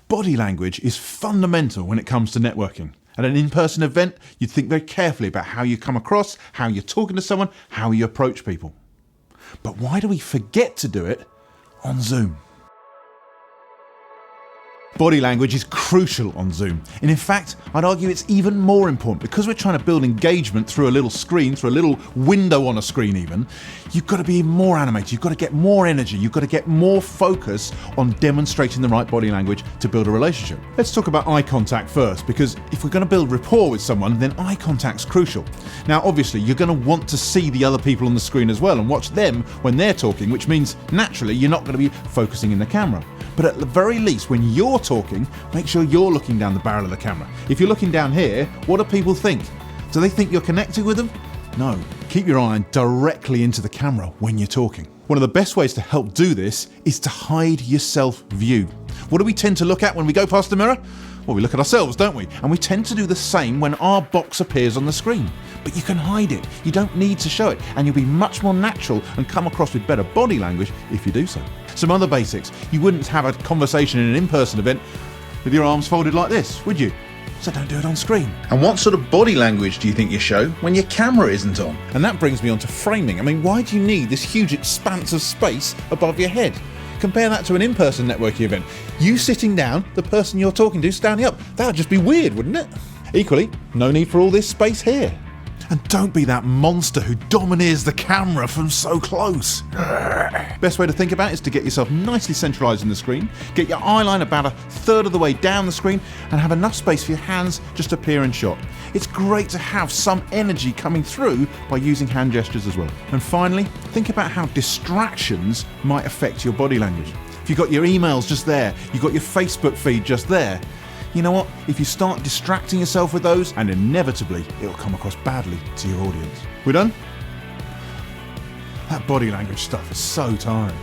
Body language is fundamental when it comes to networking. At an in-person event, you'd think very carefully about how you come across, how you're talking to someone, how you approach people. But why do we forget to do it on Zoom? Body language is crucial on Zoom, and in fact, I'd argue it's even more important because we're trying to build engagement through a little screen, through a little window on a screen even. You've got to be more animated, you've got to get more energy, you've got to get more focus on demonstrating the right body language to build a relationship. Let's talk about eye contact first, because if we're going to build rapport with someone, then eye contact's crucial. Now, obviously, you're going to want to see the other people on the screen as well and watch them when they're talking, which means naturally you're not going to be focusing in the camera. But at the very least, when you're talking, make sure you're looking down the barrel of the camera. If you're looking down here, what do people think? Do they think you're connected with them? No. Keep your eye directly into the camera when you're talking. One of the best ways to help do this is to hide your self-view. What do we tend to look at when we go past the mirror? Well, we look at ourselves, don't we? And we tend to do the same when our box appears on the screen. But you can hide it. You don't need to show it. And you'll be much more natural and come across with better body language if you do so. Some other basics. You wouldn't have a conversation in an in-person event with your arms folded like this, would you? So don't do it on screen. And what sort of body language do you think you show when your camera isn't on? And that brings me on to framing. I mean, why do you need this huge expanse of space above your head? Compare that to an in-person networking event. You sitting down, the person you're talking to standing up. That would just be weird, wouldn't it? Equally, no need for all this space here. And don't be that monster who domineers the camera from so close. Best way to think about it is to get yourself nicely centralised in the screen, get your eye line about a third of the way down the screen, and have enough space for your hands just to appear in shot. It's great to have some energy coming through by using hand gestures as well. And finally, think about how distractions might affect your body language. If you've got your emails just there, you've got your Facebook feed just there, you know what? If you start distracting yourself with those, and inevitably it'll come across badly to your audience. We're done? That body language stuff is so tiring.